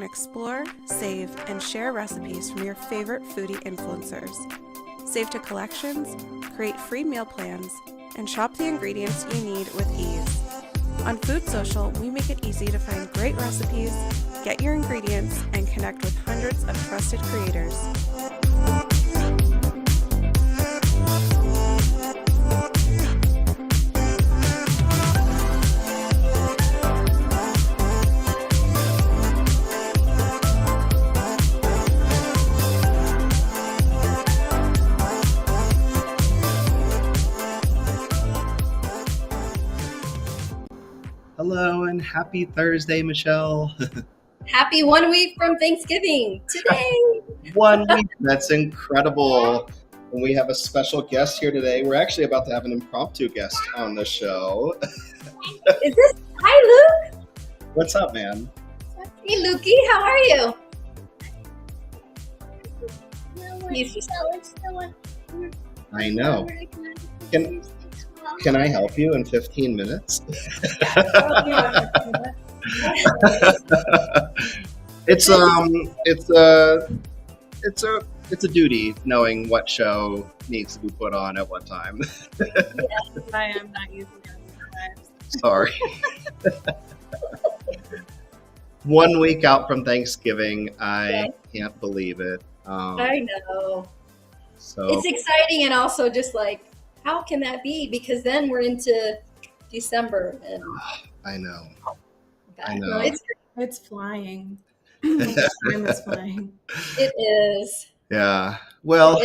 Explore, save, and share recipes from your favorite foodie influencers. Save to collections, create free meal plans, and shop the ingredients you need with ease. On FoodSocial, we make it easy to find great recipes, get your ingredients, and connect with hundreds of trusted creators. Hello and happy Thursday, Michelle. Happy 1 week from Thanksgiving today. 1 week. That's incredible. And we have a special guest here today. We're actually about to have an impromptu guest on the show. Is this? Hi, Luke. What's up, man? Hey, Lukey. How are you? I know. Can I help you in 15 minutes? It's a duty knowing what show needs to be put on at what time. Yes, I am not using it. Sorry. 1 week out from Thanksgiving. I can't believe it. I know. So it's exciting and also just like, how can that be? Because then we're into December. And I know. I know. It's flying. Time is flying. It is. Yeah. Well,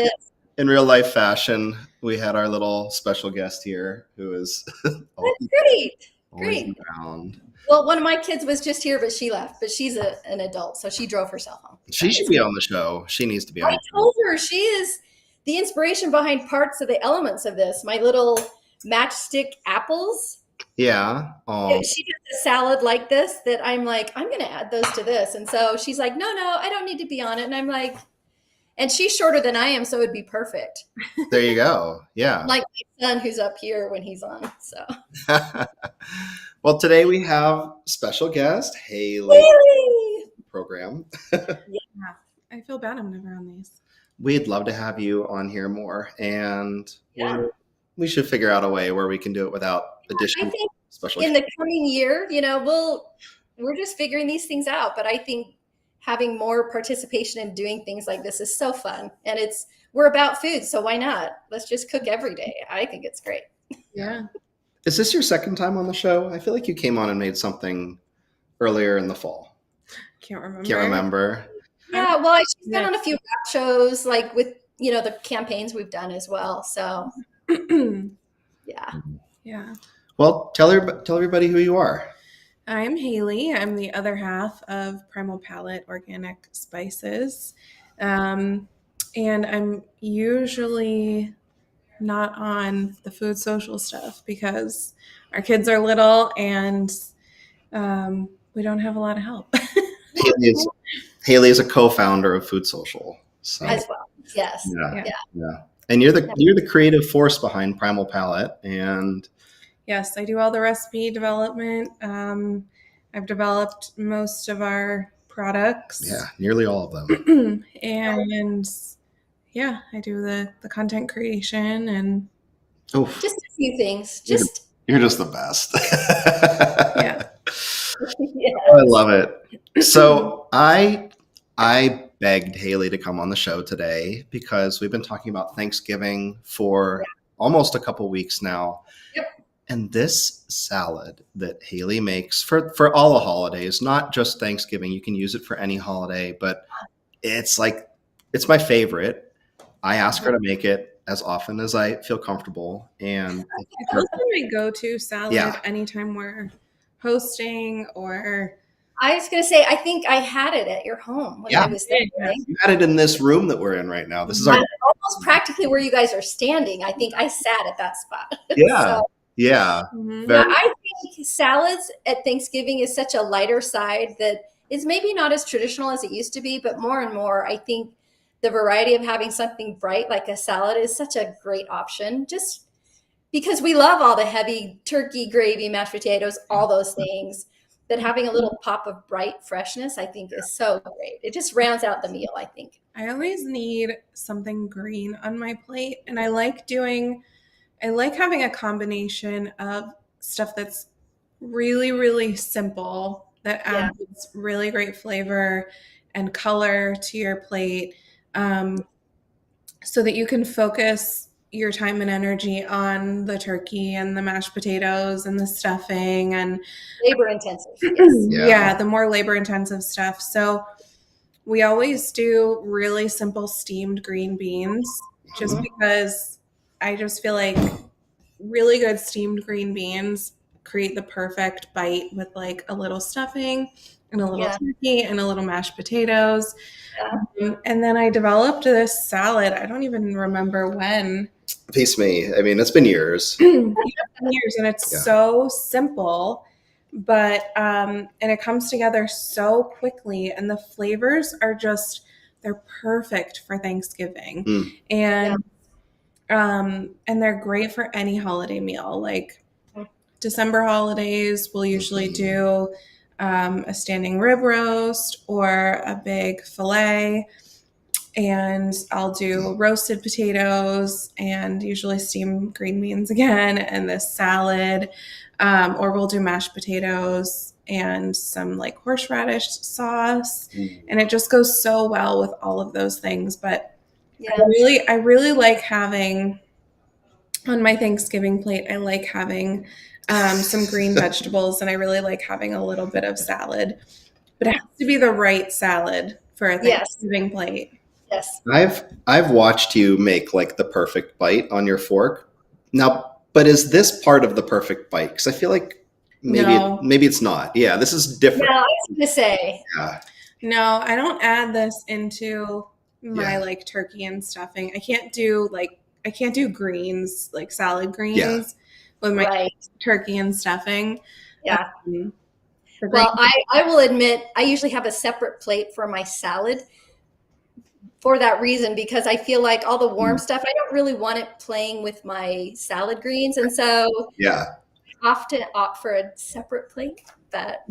in real life fashion, we had our little special guest here who is Great. around. Well, one of my kids was just here, but she left. But she's an adult, so she drove herself home. She should be on the show. She needs to be on the show. I told her she is the inspiration behind parts of the elements of this. My little matchstick apples. Yeah. She does a salad like this that I'm like, I'm going to add those to this. And so she's like, no, I don't need to be on it. And I'm like, and she's shorter than I am, so it'd be perfect. There you go. Yeah. Like my son who's up here when he's on. So. Well, today we have special guest Haley. Program. Yeah. I feel bad I'm never on these. We'd love to have you on here more, and we should figure out a way where we can do it without additional special. In the coming year, we're just figuring these things out. But I think having more participation in doing things like this is so fun, and we're about food, so why not? Let's just cook every day. I think it's great. Yeah. Is this your second time on the show? I feel like you came on and made something earlier in the fall. Can't remember. Yeah, well, she's been on a few rap shows, like with the campaigns we've done as well. So, yeah. Well, tell everybody who you are. I'm Haley. I'm the other half of Primal Palette Organic Spices, and I'm usually not on the FoodSocial stuff because our kids are little and we don't have a lot of help. Haley is a co-founder of FoodSocial. So. As well. Yes. Yeah. And you're the creative force behind Primal Palette, and yes, I do all the recipe development. I've developed most of our products. Yeah, nearly all of them. And I do the content creation and just a few things. You're just the best. Yeah. Yes. I love it. So I begged Haley to come on the show today because we've been talking about Thanksgiving for almost a couple weeks now. Yep. And this salad that Haley makes for all the holidays, not just Thanksgiving, you can use it for any holiday, but it's my favorite. I ask her to make it as often as I feel comfortable. And it's also my go-to salad anytime we're hosting or... I was going to say, I think I had it at your home when I was there. You had it in this room that we're in right now. This is almost practically where you guys are standing. I think I sat at that spot. Yeah. I think salads at Thanksgiving is such a lighter side that is maybe not as traditional as it used to be, but more and more, I think the variety of having something bright like a salad is such a great option. Just because we love all the heavy turkey, gravy, mashed potatoes, all those things. that having a little pop of bright freshness, I think, is so great. It just rounds out the meal, I think. I always need something green on my plate, and I like having a combination of stuff that's really, really simple that adds really great flavor and color to your plate, so that you can focus your time and energy on the turkey and the mashed potatoes and the stuffing and labor intensive. Yes. Yeah, the more labor intensive stuff. So we always do really simple steamed green beans just because I just feel like really good steamed green beans create the perfect bite with like a little stuffing and a little turkey and a little mashed potatoes. And then I developed this salad. I don't even remember when. Peace me. I mean, it's been years. And it's so simple, but and it comes together so quickly, and the flavors are they're perfect for Thanksgiving. And they're great for any holiday meal. Like December holidays, we'll usually do a standing rib roast or a big filet, and I'll do roasted potatoes and usually steamed green beans again, and this salad, or we'll do mashed potatoes and some like horseradish sauce, and it just goes so well with all of those things. But I really like having on my Thanksgiving plate, I like having some green vegetables, and I really like having a little bit of salad, but it has to be the right salad for a Thanksgiving plate. Yes. I've watched you make like the perfect bite on your fork. Now, but is this part of the perfect bite? Because I feel like maybe it's not. Yeah, this is different. No, I was going to say. Yeah. No, I don't add this into my like turkey and stuffing. I can't do greens, like salad greens with my turkey and stuffing. Yeah. Well, I will admit I usually have a separate plate for my salad for that reason, because I feel like all the warm stuff, I don't really want it playing with my salad greens. And so I often opt for a separate plate. But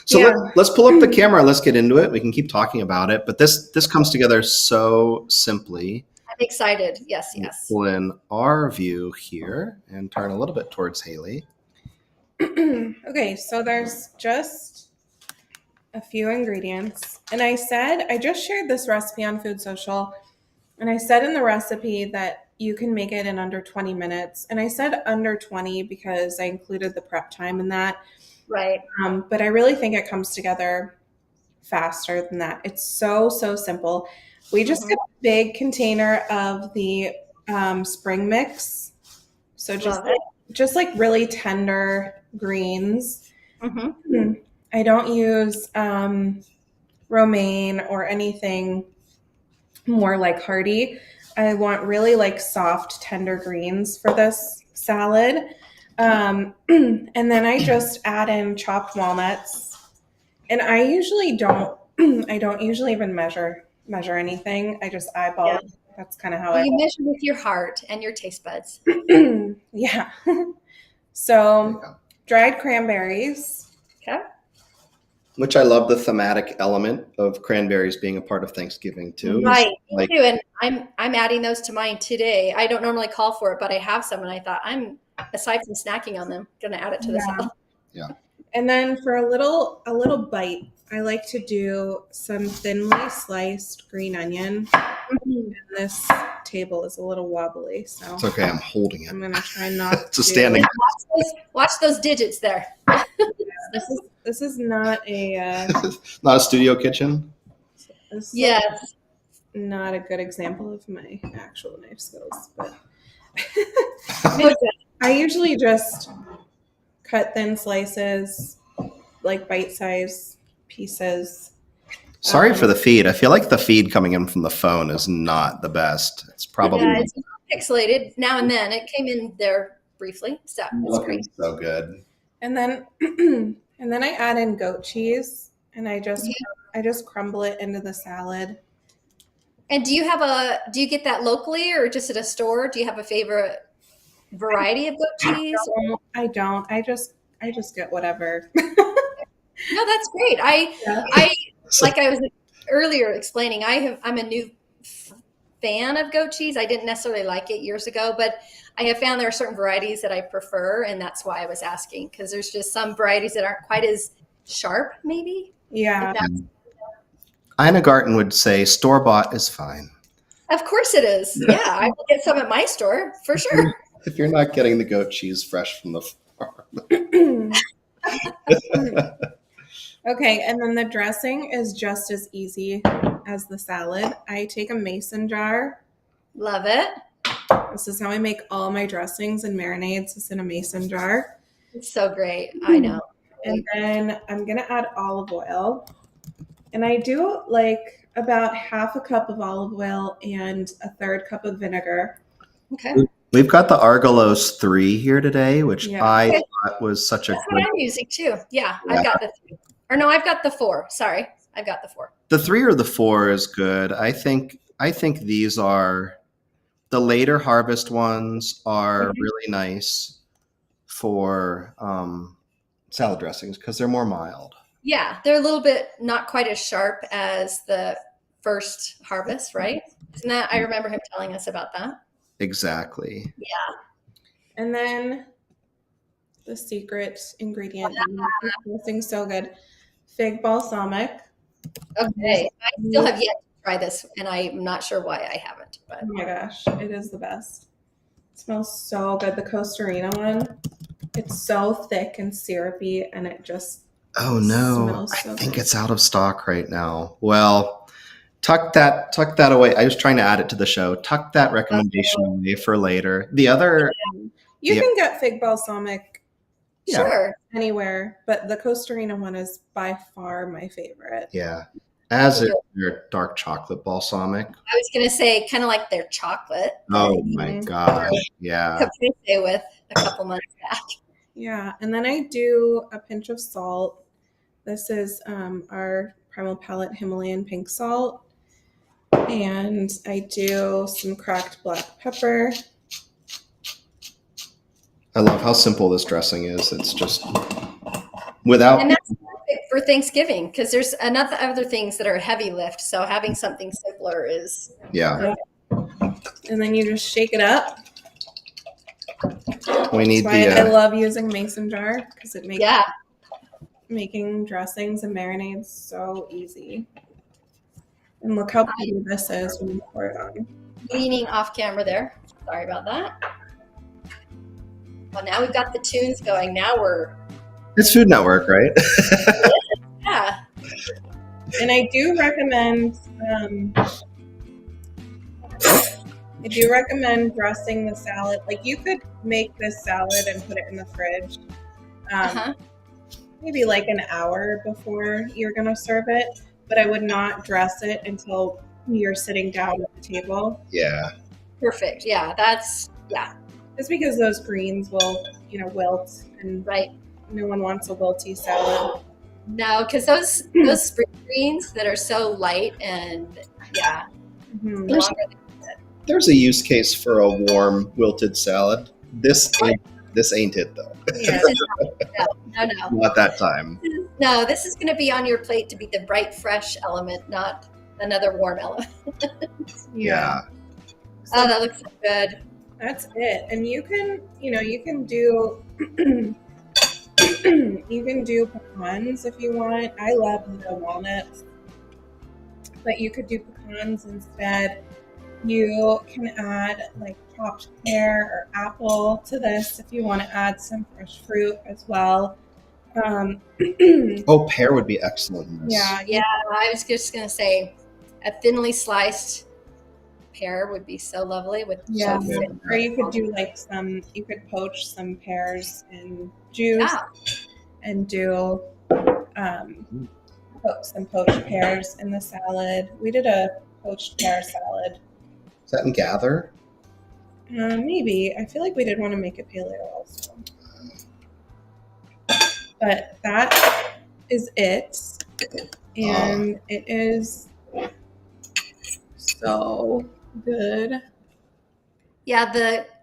So let's pull up the camera. Let's get into it. We can keep talking about it. But this comes together so simply. I'm excited. Yes. Pull in our view here and turn a little bit towards Haley. Okay, so there's just a few ingredients. And I just shared this recipe on FoodSocial, and I said in the recipe that you can make it in under 20 minutes. And I said under 20 because I included the prep time in that. Right. But I really think it comes together faster than that. It's so simple. We just get a big container of the spring mix. So just like really tender greens. I don't use romaine or anything more like hearty. I want really like soft, tender greens for this salad. And then I just add in chopped walnuts. And I usually don't usually even measure anything. I just eyeball it. That's kind of how you measure with your heart and your taste buds. Yeah. So dried cranberries. Okay. Which I love the thematic element of cranberries being a part of Thanksgiving too. Right, me too. And I'm adding those to mine today. I don't normally call for it, but I have some, and I thought aside from snacking on them, going to add it to the salad. Yeah. And then for a little bite, I like to do some thinly sliced green onion. And this table is a little wobbly, so it's okay. I'm holding it. I'm going to try not it's a standing. Watch those digits there. This is not a not a studio kitchen. Yes. Not a good example of my actual knife skills, but I usually just cut thin slices, like bite-sized pieces. Sorry for the feed. I feel like the feed coming in from the phone is not the best. It's probably it's pixelated now and then. It came in there briefly, so it's great. So good. And then I add in goat cheese, and I just crumble it into the salad. And do you get that locally or just at a store? Do you have a favorite variety of goat cheese? I don't. I I just get whatever. No, that's great. I like I was earlier explaining. I'm a new fan of goat cheese. I didn't necessarily like it years ago, but I have found there are certain varieties that I prefer, and that's why I was asking, because there's just some varieties that aren't quite as sharp, maybe. Yeah. Ina Garten would say store-bought is fine. Of course it is. Yeah, I will get some at my store for sure. If you're not getting the goat cheese fresh from the farm. Okay, and then the dressing is just as easy as the salad. I take a mason jar. Love it. This is how I make all my dressings and marinades. It's in a mason jar. It's so great. I know. And then I'm going to add olive oil. And I do like about half a cup of olive oil and a third cup of vinegar. Okay. We've got the Argolos 3 here today, which I thought was such That's what I'm using too. Yeah, I've got the 3. Or no, I've got the 4. Sorry. I've got the 4. The 3 or the 4 is good. I think these are the later harvest ones are really nice for salad dressings because they're more mild. Yeah, they're a little bit not quite as sharp as the first harvest, right? Isn't that? I remember him telling us about that. Exactly. Yeah. And then the secret ingredient. This thing's so good. Fig balsamic. Okay. I still have yet to try this, and I'm not sure why I haven't. But oh my gosh, it is the best. It smells so good. The Costa Rica one. It's so thick and syrupy, and it just smells so I think good. it's out of stock right now. Well, tuck that away. I was trying to add it to the show. Tuck that recommendation away for later. The other you can get fig balsamic sure anywhere, but the Costa Rica one is by far my favorite. Yeah. As is their dark chocolate balsamic. I was going to say kind of like their chocolate. Oh my gosh. Yeah. With a couple months back. Yeah. And then I do a pinch of salt. This is our Primal Palette Himalayan pink salt. And I do some cracked black pepper. I love how simple this dressing is. It's just without. And that's perfect for Thanksgiving because there's other things that are heavy lift. So having something simpler is. Yeah. And then you just shake it up. We need I love using mason jar because it makes making dressings and marinades so easy. And look how pretty this is when you pour it on. Leaning off camera there. Sorry about that. Well, now we've got the tunes going. Now it's Food Network, right? Yeah. And I do recommend dressing the salad. Like you could make this salad and put it in the fridge. Maybe like an hour before you're going to serve it, but I would not dress it until you're sitting down at the table. Yeah. Perfect. Yeah, Just because those greens will, wilt, and no one wants a wilty salad. No, because those spring greens that are so light and there's a use case for a warm wilted salad. This ain't it though. Yeah. No. Not that time. No, this is going to be on your plate to be the bright, fresh element, not another warm element. Yeah. Oh, that looks so good. That's it. And you can do pecans if you want. I love the walnuts, but you could do pecans instead. You can add like chopped pear or apple to this if you want to add some fresh fruit as well. Pear would be excellent in this. Yeah. I was just going to say a thinly sliced pear would be so lovely with or you could do you could poach some pears in juice and do some poached pears in the salad. We did a poached pear salad. Is that in Gather? Maybe. I feel like we did want to make it paleo also. But that is it. And it is so good. Yeah,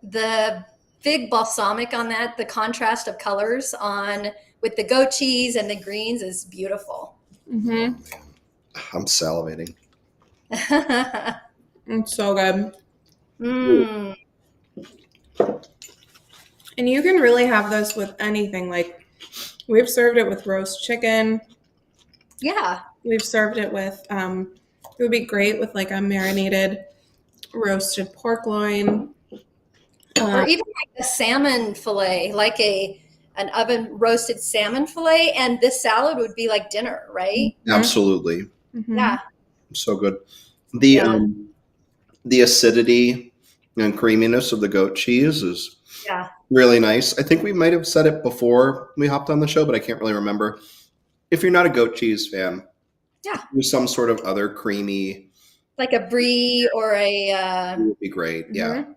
the fig balsamic on that. The contrast of colors on with the goat cheese and the greens is beautiful. Mm-hmm. I'm salivating. It's so good. Mm. And you can really have this with anything. Like, we've served it with roast chicken. Yeah. We've served it with, it would be great with like a marinated roasted pork loin. Or even like a salmon fillet, like an oven roasted salmon fillet, and this salad would be like dinner, right? Absolutely. Mm-hmm. Yeah. So good. Yeah. The acidity and creaminess of the goat cheese is Yeah. really nice. I think we might have said it before we hopped on the show, but I can't really remember. If you're not a goat cheese fan, Yeah. do some sort of other creamy, Like a brie or it would be great. Yeah. Mm-hmm.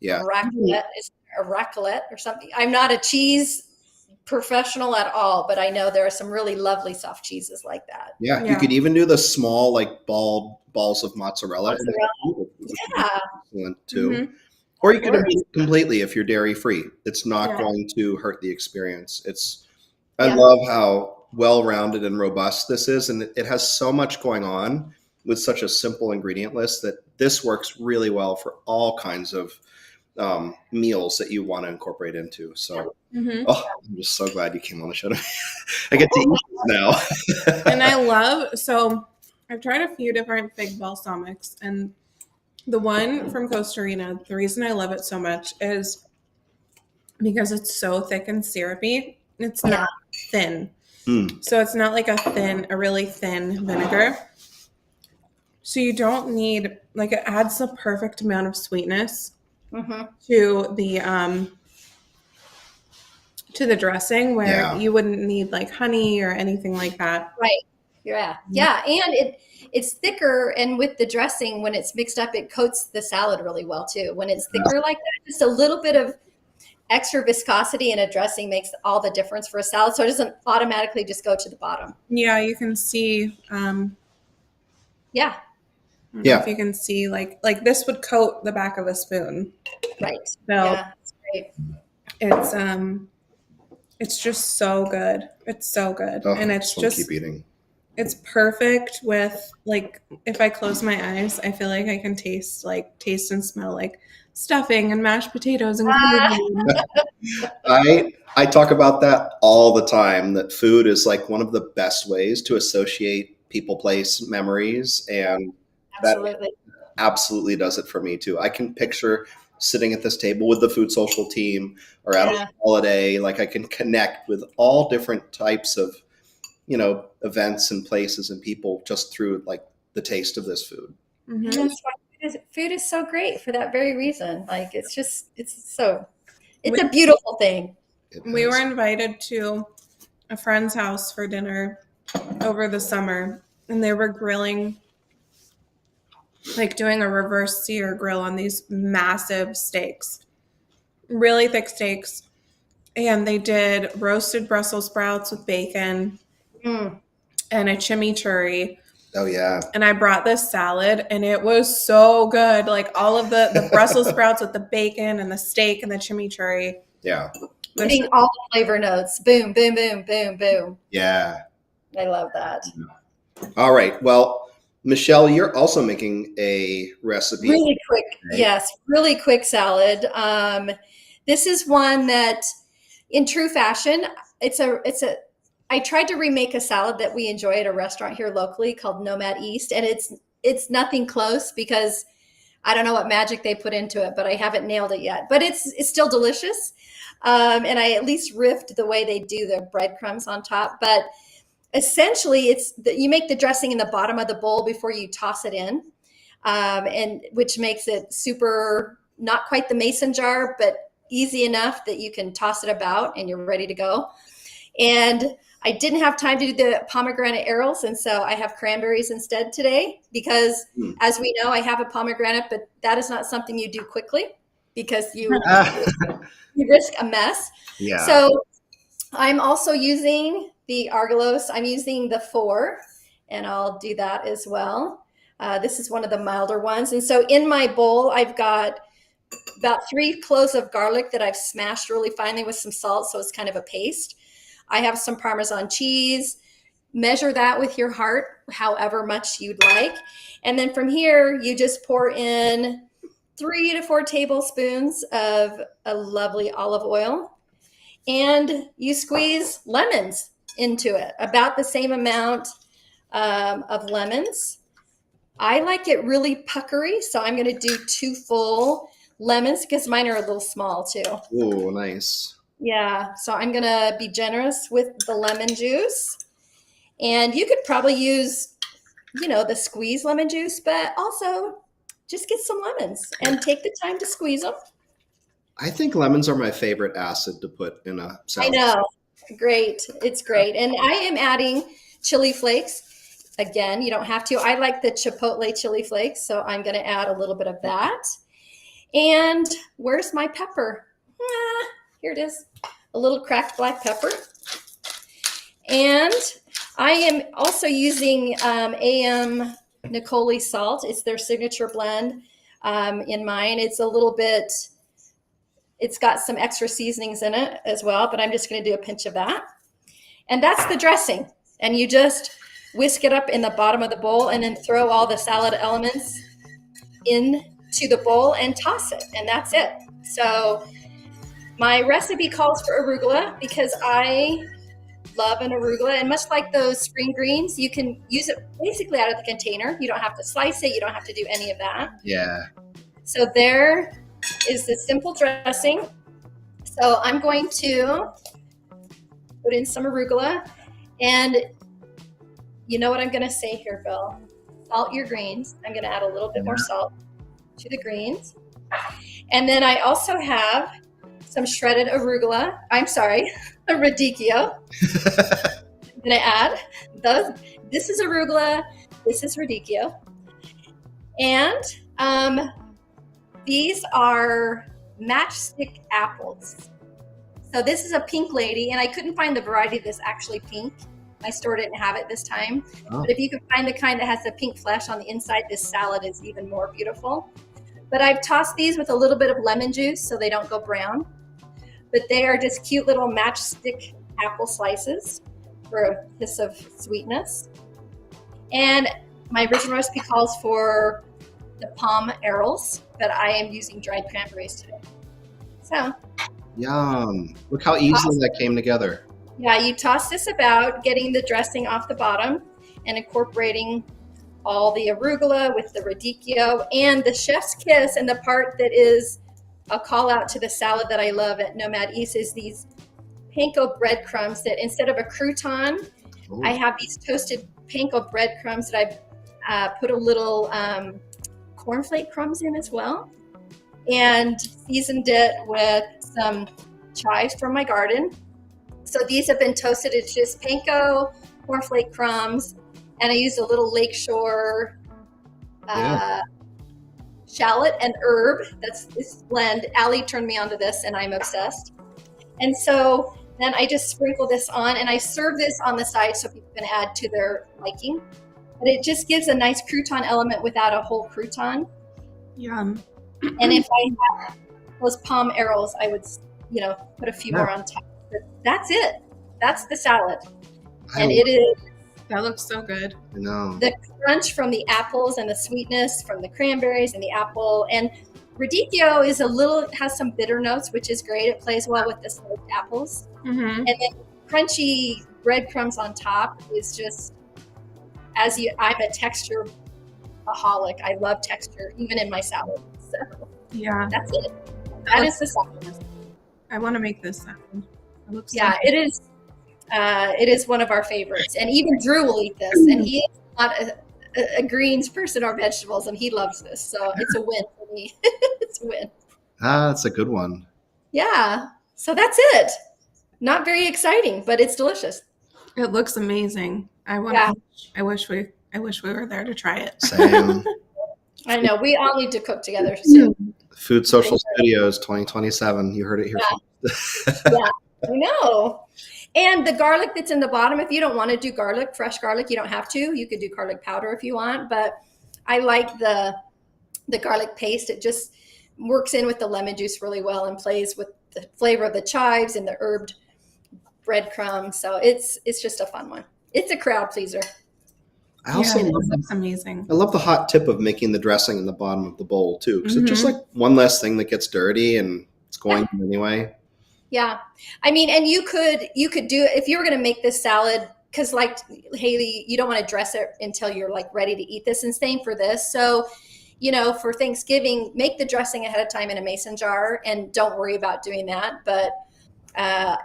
Yeah. raclette, is a raclette or something. I'm not a cheese professional at all, but I know there are some really lovely soft cheeses like that. Yeah. You Yeah. could even do the small, like balls of mozzarella. Yeah. Excellent too. Mm-hmm. Or you could Of omit it completely if you're dairy free. It's not Yeah. going to hurt the experience. I Yeah. love how well rounded and robust this is, and it has so much going on with such a simple ingredient list that this works really well for all kinds of meals that you want to incorporate into. So, Mm-hmm. I'm just so glad you came on the show. I get to eat this now. And I've tried a few different fig balsamics, and the one from Costa Rica, the reason I love it so much is because it's so thick and syrupy. It's not thin. So it's not like a really thin vinegar. So you don't need, like, it adds the perfect amount of sweetness Mm-hmm. to the dressing, where Yeah. you wouldn't need like honey or anything like that. Right. Yeah. Yeah. And it's thicker, and with the dressing, when it's mixed up, it coats the salad really well too. When it's thicker like that, just a little bit of extra viscosity in a dressing makes all the difference for a salad. So it doesn't automatically just go to the bottom. Yeah, you can see. Yeah. I don't know if you can see, like this would coat the back of a spoon. Right. So Yeah. That's great. it's just so good. It's so good, and it's just just keep eating. it's perfect with, like, if I close my eyes, I feel like I can taste and smell like stuffing and mashed potatoes and I talk about that all the time, that food is like one of the best ways to associate people, place, memories, and Absolutely. that absolutely does it for me too. I can picture sitting at this table with the FoodSocial team or at a holiday. Like, I can connect with all different types of, events and places and people just through like the taste of this food. Mm-hmm. That's why food is so great for that very reason. Like, it's a beautiful thing. We were invited to a friend's house for dinner over the summer, and they were grilling, like doing a reverse sear grill on these massive steaks, really thick steaks. And they did roasted Brussels sprouts with bacon and a chimichurri. Oh, yeah. And I brought this salad, and it was so good. Like, all of the Brussels sprouts with the bacon and the steak and the chimichurri. Yeah. Getting all the flavor notes. Boom, boom, boom, boom, boom. Yeah. I love that. All right. Well, Michelle, you're also making a recipe. Really quick. Yes. Really quick salad. This is one that, in true fashion, I tried to remake a salad that we enjoy at a restaurant here locally called Nomad East. And it's nothing close, because I don't know what magic they put into it, but I haven't nailed it yet. But it's still delicious. And I at least riffed the way they do the breadcrumbs on top. But essentially, you make the dressing in the bottom of the bowl before you toss it in, and which makes it super, not quite the mason jar, but easy enough that you can toss it about and you're ready to go. And I didn't have time to do the pomegranate arils, and so I have cranberries instead today, because as we know, I have a pomegranate, but that is not something you do quickly, because you risk a mess. Yeah. So I'm also using the argillos. I'm using the 4, and I'll do that as well. This is one of the milder ones. And so in my bowl, I've got about 3 cloves of garlic that I've smashed really finely with some salt, so it's kind of a paste. I have some Parmesan cheese. Measure that with your heart, however much you'd like. And then from here, you just pour in 3 to 4 tablespoons of a lovely olive oil. And you squeeze lemons into it, about the same amount of lemons. I like it really puckery, so I'm going to do 2 full lemons because mine are a little small too. Oh, nice. Yeah, so I'm going to be generous with the lemon juice. And you could probably use, the squeezed lemon juice, but also just get some lemons and take the time to squeeze them. I think lemons are my favorite acid to put in a salad. I know. Great. It's great. And I am adding chili flakes. Again, you don't have to. I like the chipotle chili flakes, so I'm going to add a little bit of that. And where's my pepper? Here it is. A little cracked black pepper. And I am also using AM Nicoli salt. It's their signature blend in mine. It's got some extra seasonings in it as well, but I'm just going to do a pinch of that. And that's the dressing. And you just whisk it up in the bottom of the bowl and then throw all the salad elements into the bowl and toss it. And that's it. So my recipe calls for arugula because I love an arugula. And much like those spring greens, you can use it basically out of the container. You don't have to slice it. You don't have to do any of that. Yeah. So there is the simple dressing. So I'm going to put in some arugula. And you know what I'm going to say here, Bill? Salt your greens. I'm going to add a little bit more salt to the greens. And then I also have some shredded arugula. I'm sorry, a radicchio. I'm going to add those. This is arugula. This is radicchio. And these are matchstick apples. So this is a pink lady, and I couldn't find the variety that's actually pink. My store didn't have it this time. Oh. But if you can find the kind that has the pink flesh on the inside, this salad is even more beautiful. But I've tossed these with a little bit of lemon juice so they don't go brown. But they are just cute little matchstick apple slices for a hiss of sweetness. And my original recipe calls for the palm arils, but I am using dried cranberries today. So, Yum. Look how easily that came together. yeah, you toss this about, getting the dressing off the bottom and incorporating all the arugula with the radicchio and the chef's kiss. And the part that is a call out to the salad that I love at Nomad East is these panko breadcrumbs that instead of a crouton, Ooh. I have these toasted panko breadcrumbs that I've put a little cornflake crumbs in as well, and seasoned it with some chives from my garden. So these have been toasted. It's just panko, cornflake crumbs, and I used a little lakeshore shallot and herb. That's this blend. Allie turned me onto this, and I'm obsessed. And so then I just sprinkle this on, and I serve this on the side so people can add to their liking. But it just gives a nice crouton element without a whole crouton. Yum. And if I had those palm arils, I would, put a few more on top. But that's it. That's the salad. And it is. That looks so good. I know. The crunch from the apples and the sweetness from the cranberries and the apple. And radicchio has some bitter notes, which is great. It plays well with the smoked apples. Mm-hmm. And then crunchy breadcrumbs on top is just, I'm a texture-aholic. I love texture, even in my salad. So Yeah. that's it. That is the salad. I want to make this salad. It looks Yeah, it is. It is one of our favorites, and even Drew will eat this. And he is not a greens person or vegetables, and he loves this. So it's a win for me. It's a win. That's a good one. Yeah. So that's it. Not very exciting, but it's delicious. It looks amazing. I wish we were there to try it. Same. I know. We all need to cook together soon. FoodSocial Studios 2027. You heard it here first. Yeah, I know. And the garlic that's in the bottom, if you don't want to do garlic, fresh garlic, you don't have to. You could do garlic powder if you want. But I like the garlic paste. It just, works in with the lemon juice really well and plays with the flavor of the chives and the herbed breadcrumbs. So it's just a fun one. It's a crowd pleaser. I also looks amazing. I love the hot tip of making the dressing in the bottom of the bowl too, because it's just like one less thing that gets dirty and it's going anyway. Yeah. I mean, and you could do it if you were going to make this salad, because like Haley, you don't want to dress it until you're like ready to eat this, and same for this. So, for Thanksgiving, make the dressing ahead of time in a mason jar and don't worry about doing that. But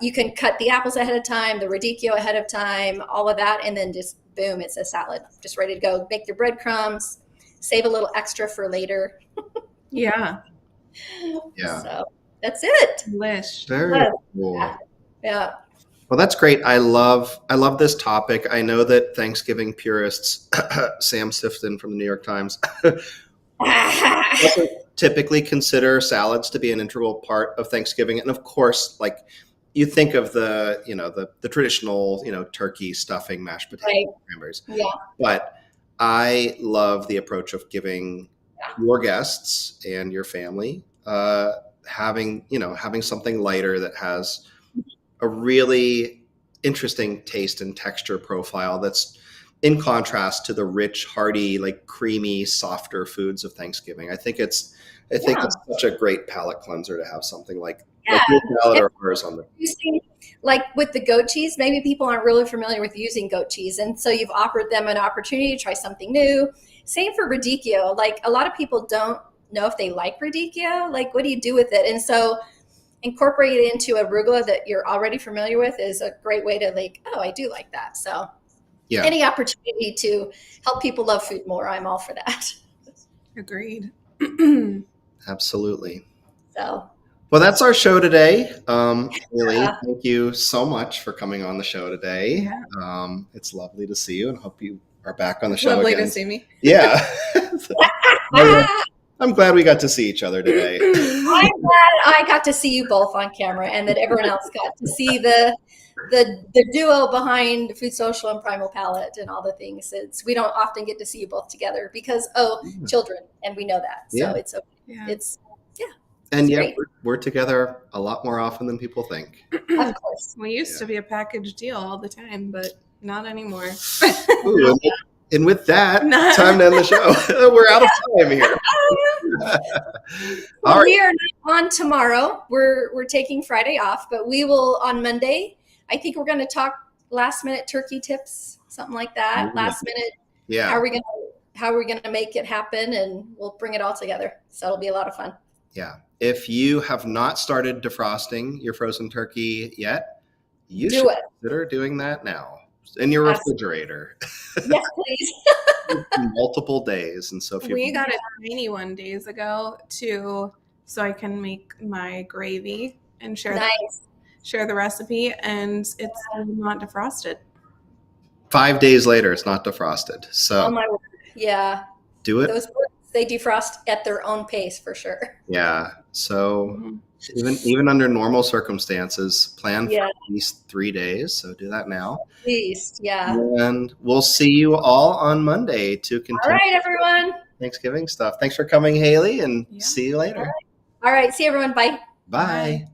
you can cut the apples ahead of time, the radicchio ahead of time, all of that. And then just boom, it's a salad just ready to go. Make your breadcrumbs, save a little extra for later. Yeah. So that's it. Delish. Very cool. Yeah. Well, that's great. I love this topic. I know that Thanksgiving purists, Sam Sifton from the New York Times, doesn't typically consider salads to be an integral part of Thanksgiving. And of course, like you think of the traditional, turkey, stuffing, mashed potatoes, cranberries. Yeah. But I love the approach of giving your guests and your family having something lighter that has a really interesting taste and texture profile that's in contrast to the rich, hearty, like creamy, softer foods of Thanksgiving. I think it's such a great palate cleanser to have something like your salad or ours on the. Like with the goat cheese, maybe people aren't really familiar with using goat cheese, and so you've offered them an opportunity to try something new. Same for radicchio. Like a lot of people don't know if they like radicchio. Like, what do you do with it? And so incorporate it into arugula that you're already familiar with is a great way to like, oh, I do like that. So any opportunity to help people love food more, I'm all for that. Agreed. Absolutely. So. Well, that's our show today. Haley, thank you so much for coming on the show today. Yeah. It's lovely to see you and hope you are back on the show lovely again. To see me. Yeah. I'm glad we got to see each other today. I'm glad I got to see you both on camera and that everyone else got to see the duo behind FoodSocial and Primal Palate and all the things. We don't often get to see you both together because, children, and we know that. So it's and yet we're together a lot more often than people think. Of course. We used to be a package deal all the time, but not anymore. Ooh, and with that, time to end the show. We're out of time here. All right. We are not on tomorrow. We're taking Friday off, but we will on Monday. I think we're going to talk last minute turkey tips, something like that. Last minute. Yeah. How are we going to make it happen? And we'll bring it all together. So it'll be a lot of fun. Yeah. If you have not started defrosting your frozen turkey yet, you should consider doing that now in your refrigerator. Yes, please. Multiple days. And so if we got a tiny one days ago so I can make my gravy and share the recipe, and it's not defrosted. 5 days later, it's not defrosted. So oh my word. Yeah. Do it. Those birds, they defrost at their own pace for sure. Yeah. So even under normal circumstances, plan for at least 3 days. So do that now. At least, yeah. And we'll see you all on Monday to continue. All right, everyone. Thanksgiving stuff. Thanks for coming, Haley, and see you later. All right. See you, everyone. Bye. Bye.